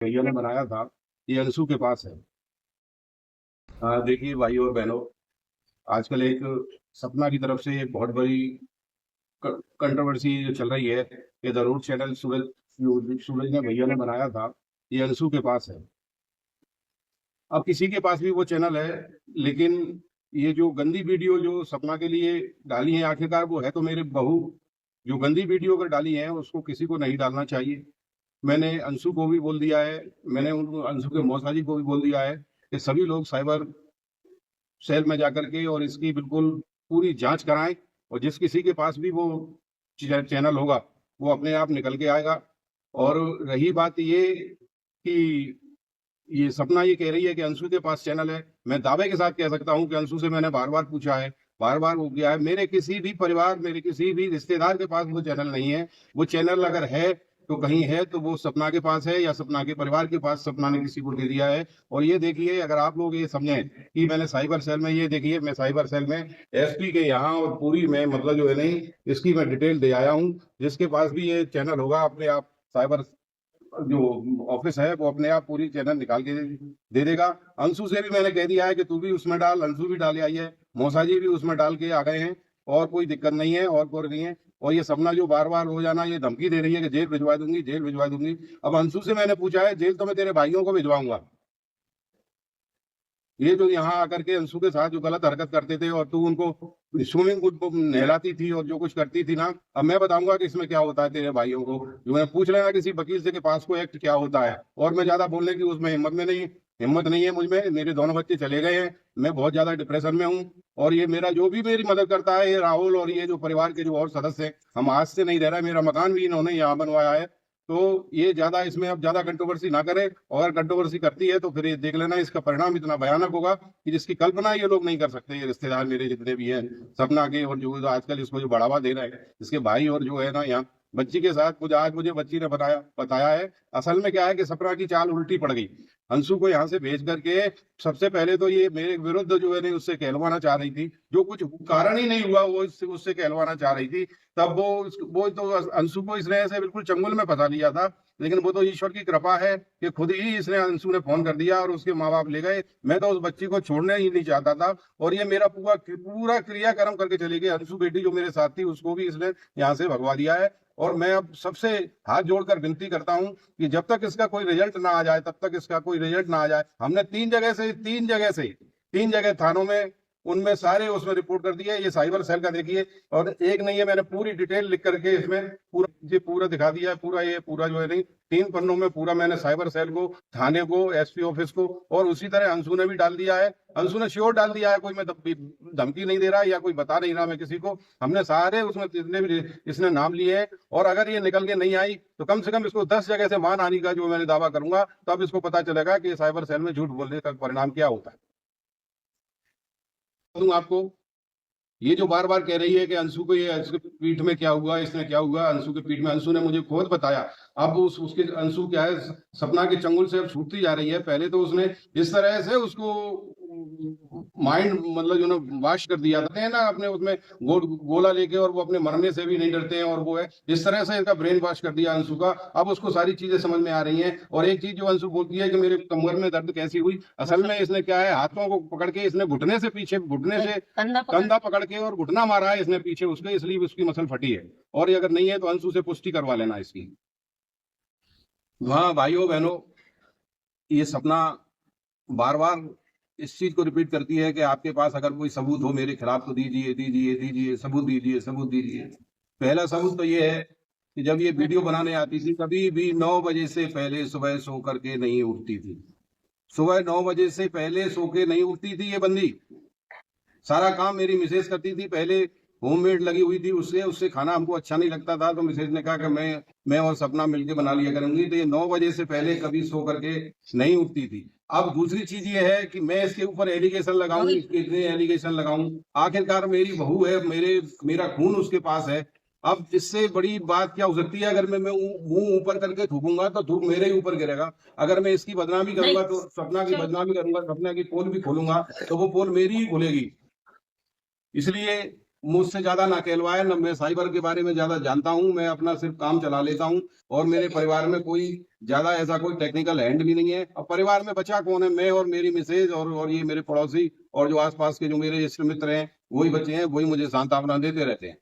भैया ने बनाया था, ये अंशु के पास है। देखिए भाइयों और बहनों, आजकल एक सपना की तरफ से एक बहुत बड़ी कंट्रोवर्सी जो चल रही है कि the root channel Suraj Suraj ने भैया ने बनाया था, ये अंशु के पास है। अब किसी के पास भी वो चैनल है, लेकिन ये जो गंदी वीडियो जो सपना के लिए डाली है, आखिरकार वो है तो मेरे बहू। जो गंदी वीडियो अगर डाली है उसको किसी को नहीं डालना चाहिए। मैंने अंशु को भी बोल दिया है, मैंने उन अंशु के मौसा जी को भी बोल दिया है कि सभी लोग साइबर सेल में जाकर के और इसकी बिल्कुल पूरी जांच कराएं। और जिस किसी के पास भी वो चैनल होगा वो अपने आप निकल के आएगा। और रही बात ये कि ये सपना ये कह रही है कि अंशु के पास चैनल है, मैं दावे के साथ कह सकता हूं कि अंशु से मैंने बार बार पूछा है, बार बार वो किया है, मेरे किसी भी परिवार, मेरे किसी भी रिश्तेदार के पास वो चैनल नहीं है। वो चैनल अगर है तो कहीं है तो वो सपना के पास है या सपना के परिवार के पास, सपना ने किसी को दे दिया है। और ये देखिए, अगर आप लोग ये समझें कि मैंने साइबर सेल में, ये देखिए मैं साइबर सेल में एसपी के यहाँ और पूरी मैं मतलब जो है नहीं, इसकी मैं डिटेल दे आया हूँ। जिसके पास भी ये चैनल होगा अपने आप साइबर जो ऑफिस है वो अपने आप पूरी चैनल निकाल के दे देगा। अंशु से भी मैंने कह दिया है कि तू भी उसमें डाल, अंशु भी डाले आई है, मौसा जी भी उसमें डाल के आ गए हैं। और कोई दिक्कत नहीं है और कोई नहीं है। और ये सपना जो बार बार रोजाना ये धमकी दे रही है कि जेल भिजवा दूंगी, जेल भिजवा दूंगी। अब अंशु से मैंने पूछा है, जेल तो मैं तेरे भाइयों को भिजवाऊंगा। ये जो यहाँ आकर के अंशु के साथ जो गलत हरकत करते थे और तू उनको स्विमिंग पूल नहलाती थी और जो कुछ करती थी ना, अब मैं बताऊंगा कि इसमें क्या होता है तेरे भाइयों को। जो मैं पूछ लेना किसी वकील से के पास को एक्ट क्या होता है। और मैं ज्यादा बोलने की उसमें हिम्मत नहीं है मुझ में। मेरे दोनों बच्चे चले गए हैं, मैं बहुत ज्यादा डिप्रेशन में हूँ। और ये मेरा जो भी मेरी मदद करता है, ये राहुल और ये जो परिवार के जो और सदस्य हैं, हम आज से नहीं रह रहा है। मेरा मकान भी इन्होंने यहाँ बनवाया है। तो ये ज्यादा इसमें अब ज्यादा कंट्रोवर्सी ना करे। और अगर कंट्रोवर्सी करती है तो फिर ये देख लेना, इसका परिणाम इतना भयानक होगा कि जिसकी कल्पना ये लोग नहीं कर सकते। ये रिश्तेदार मेरे जितने भी हैं सपना के, और जो आजकल इसको जो बढ़ावा दे रहे हैं इसके भाई और जो है ना यहाँ बच्ची के साथ, मुझे बच्ची ने बताया है। असल में क्या है कि सपना की चाल उल्टी पड़ गई। अंशु को यहाँ से भेज करके सबसे पहले तो ये मेरे विरुद्ध जो है नहीं उससे कहलवाना चाह रही थी, जो कुछ कारण ही नहीं हुआ वो उससे कहलवाना चाह रही थी। तब वो तो अंशु को इसने ऐसे बिल्कुल चंगुल में फंसा लिया था। लेकिन वो तो ईश्वर की कृपा है कि खुद ही इसने अंशु ने फोन कर दिया और उसके माँ बाप ले गए। मैं तो उस बच्ची को छोड़ने ही नहीं चाहता था। और ये मेरा पूरा पूरा क्रियाक्रम करके चली गई। अंशु बेटी जो मेरे साथ थी उसको भी इसने यहाँ से भगवा दिया है। और मैं अब सबसे हाथ जोड़कर विनती करता हूं कि जब तक इसका कोई रिजल्ट ना आ जाए, तब तक इसका कोई रिजल्ट ना आ जाए। हमने तीन जगह थानों में, उनमें सारे उसमें रिपोर्ट कर दिया है। ये साइबर सेल का देखिए, और एक नहीं है, मैंने पूरी डिटेल लिख करके इसमें पूरा दिखा दिया है। पूरा ये पूरा जो है नहीं 3 पन्नों में पूरा मैंने साइबर सेल को, थाने को, एसपी ऑफिस को, और उसी तरह अंशु ने भी डाल दिया है। अंशु ने श्योर डाल दिया है, कोई मैं धमकी नहीं दे रहा या कोई बता नहीं रहा मैं किसी को। हमने सारे उसमें जितने भी इसने नाम लिए हैं। और अगर ये निकल के नहीं आई तो कम से कम इसको 10 जगह से मानहानि का जो मैंने दावा करूंगा, तब इसको पता चलेगा कि साइबर सेल में झूठ बोलने का परिणाम क्या होता है। आपको ये जो बार बार कह रही है कि अंशु को, ये अंशु के पीठ में क्या हुआ, इसने क्या हुआ अंशु के पीठ में, अंशु ने मुझे खुद बताया। अब उसके अंशु क्या है, सपना के चंगुल से अब छूटती जा रही है। पहले तो उसने इस तरह से उसको माइंड मतलब जो ना वाश कर दिया था ना अपने उसमें गोला लेके, और वो अपने मरने से भी नहीं डरते हैं। और वो है इस तरह से इसका ब्रेन वॉश कर दिया अंशु का। अब उसको सारी चीजें समझ में आ रही हैं। और एक चीज जो अंशु बोलती है कि मेरे कमर में दर्द कैसी हुई, असल में इसने क्या है, हाथों को पकड़ के इसने घुटने से कंधा पकड़ के और घुटना मारा है इसने पीछे उसके, इसलिए उसकी मसल फटी है। और ये अगर नहीं है तो अंशु से पुष्टि करवा लेना इसकी। हाँ भाइयों बहनों, ये सपना बार बार इस चीज को रिपीट करती है कि आपके पास अगर कोई सबूत हो मेरे खिलाफ तो दीजिए दीजिए दीजिए, सबूत दीजिए सबूत दीजिए। पहला सबूत तो ये है कि जब ये वीडियो बनाने आती थी कभी भी 9 बजे से पहले सुबह सो करके नहीं उठती थी। सुबह 9 बजे से पहले सो के नहीं उठती थी ये बंदी। सारा काम मेरी मिसेज करती थी। पहले होममेड लगी हुई थी, उससे उससे खाना हमको अच्छा नहीं लगता था, तो मिसेज ने कहा कि मैं और सपना मिलके बना लिया करूंगी। तो ये 9 बजे से पहले कभी सो करके नहीं उठती थी। अब दूसरी चीज ये है कि मैं इसके ऊपर एलिगेशन लगाऊं, इतने एलिगेशन लगाऊं, आखिरकार मेरी बहू है, मेरा खून उसके पास है। अब इससे बड़ी बात क्या हो सकती है, अगर मैं मुंह ऊपर करके थूकूंगा तो थूक मेरे ही ऊपर गिरेगा। अगर मैं इसकी बदनामी करूंगा तो सपना की बदनामी करूंगा, सपना की पोल भी खोलूंगा तो वो पोल मेरी ही खुलेगी। इसलिए मुझसे ज्यादा ना कहलवाए, ना मैं साइबर के बारे में ज्यादा जानता हूँ। मैं अपना सिर्फ काम चला लेता हूँ और मेरे परिवार में कोई ज्यादा ऐसा कोई टेक्निकल हैंड भी नहीं है। अब परिवार में बचा कौन है? मैं और मेरी मिसेज और ये मेरे पड़ोसी और जो आसपास के जो मेरे इष्ट मित्र हैं, वही बच्चे हैं, वही मुझे सांत्वना देते रहते हैं।